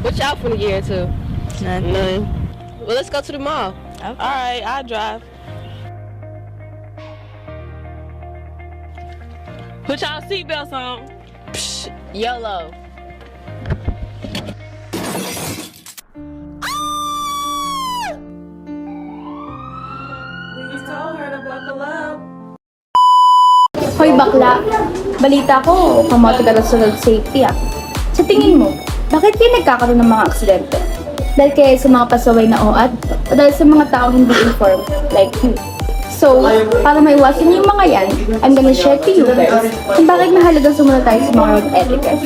What y'all finna get into? Nothing. Well, let's go to the mall. All right, I'll drive. Put y'all seatbelts on. Psh, YOLO. We told her to buckle up. Hoy bakla, balita ko, kamote ka lang sa road safety ah. Sa tingin mo, bakit kayo nagkakaroon ng mga aksidente? Dahil kaya sa mga pasaway na OAT o dahil sa mga tao hindi informed like you? So, para maiwasan yung mga yan, I'm gonna share to you guys kung bakit mahalagang sumunod tayo sa mga road etiquettes.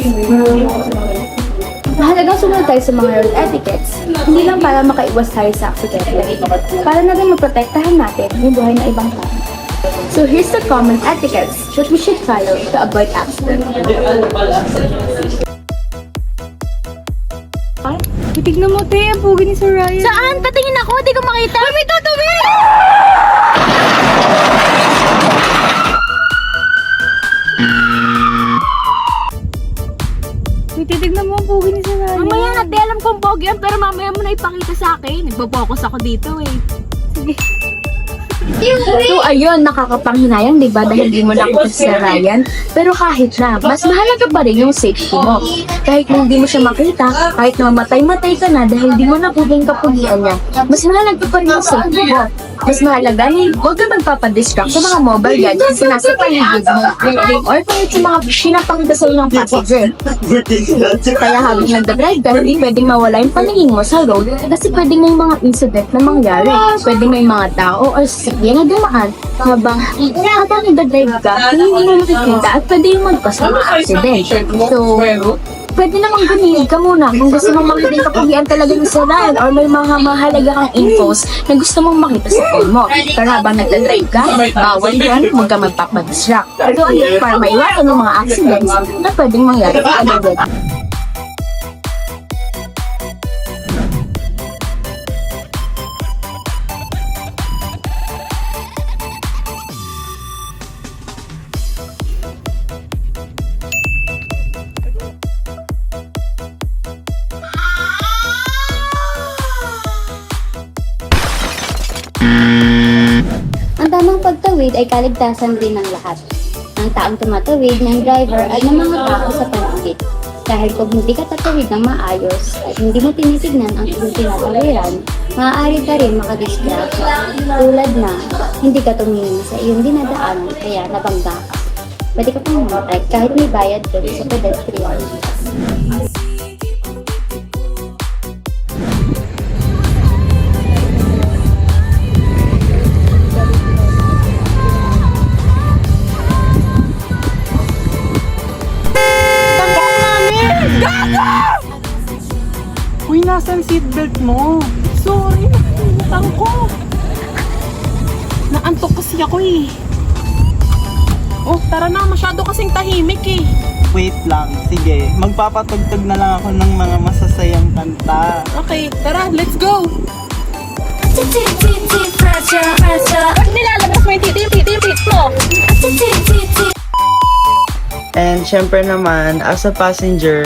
Mahalagang sumunod tayo sa mga road etiquettes, hindi lang para makaiwas tayo sa aksidente, para na rin maprotektahan natin yung buhay ng ibang tao. So here's the common etiquettes that we should follow to avoid accident. Ay, titignan mo, te, ang pugi ni Sir Ryan. Saan? Patingin ako, di ko makita. Uy, may tutuwi! Uy, titignan mo ang pugi ni Sir Ryan. Mamaya na, di alam kong pogi yan, pero mamaya mo na ipakita sa akin. Nagpo-focus ako dito eh. Sige. So ayun, nakakapanghinayang diba dahil di mo nakita si Ryan. Pero kahit na, mas mahalaga pa rin yung safety mo. Kahit na hindi mo siya makita, kahit na mamatay-matay ka na dahil di mo napuling kapugian niya, mas mahalaga pa rin yung safety mo. Mas mahalaga na huwag ka magpapadistract sa mga mobile gadgets na nasa paligid mo or kahit sa mga pinapakita sa'yo ng passenger. Kaya habang nagdadrive ka, hindi pwedeng mawala yung paningin mo sa road kasi pwedeng may mga incident na mangyari. Pwedeng may mga tao or sasakyan na dumaan habang nagdadrive ka, hindi mo makikita at pwede yung magkasama ng accident. So, pwede namang gumilid ka muna kung gusto mong makita yung kapugian talaga ng Ryan or may mga mahalaga kang infos na gusto mong makita sa phone mo. Pero habang nagdadrive ka, bawal yan, huwag ka magpapadistract. So, ayun, para maiwasan yung mga accidents na pwedeng mangyari agad. Ang tamang pagtawid ay kaligtasan din ng lahat. Ng taong tumatawid, ng driver at ng mga tao sa paligid. Dahil kung hindi ka tatawid ng maayos at hindi mo tinitignan ang iyong tinatawiran, maaari ka rin makadistract. Tulad na, hindi ka tumingin sa iyong dinadaanan kaya nabangga ka. Pwede ka pang mamatay kahit may bayad doon sa pedestrian. Uy, nasan seatbelt mo? Sorry, nakalimutan ko. Naantok kasi ako eh. Oh, tara na, masyado kasing tahimik eh. Wait lang, sige. Magpapatugtog na lang ako ng mga masasayang kanta. Okay, tara, let's go! Ba't nilalabas mo yung titi mo? And syempre naman, as a passenger,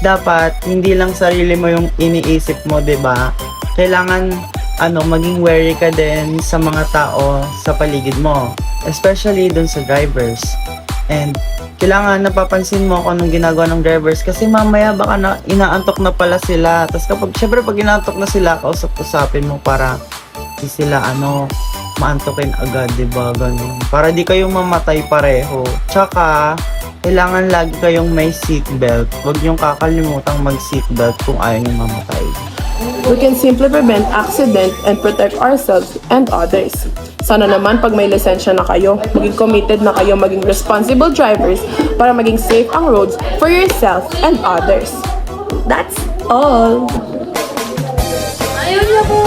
dapat hindi lang sarili mo yung iniisip mo, 'di ba? Kailangan maging wary ka din sa mga tao sa paligid mo, especially dun sa drivers. And kailangan napapansin mo kung anong ginagawa ng drivers kasi mamaya baka inaantok na pala sila. Tapos syempre pag inaantok na sila, kausap-usapin mo para di sila maantokin agad, 'di ba? Ganun. Para di kayo mamatay pareho. Tsaka kailangan lagi kayong may seatbelt. Huwag niyong kakalimutang mag-seatbelt kung ayaw niyong mamatay. We can simply prevent accident and protect ourselves and others. Sana naman pag may lisensya na kayo, maging committed na kayo maging responsible drivers para maging safe ang roads for yourself and others. That's all! Ayun na po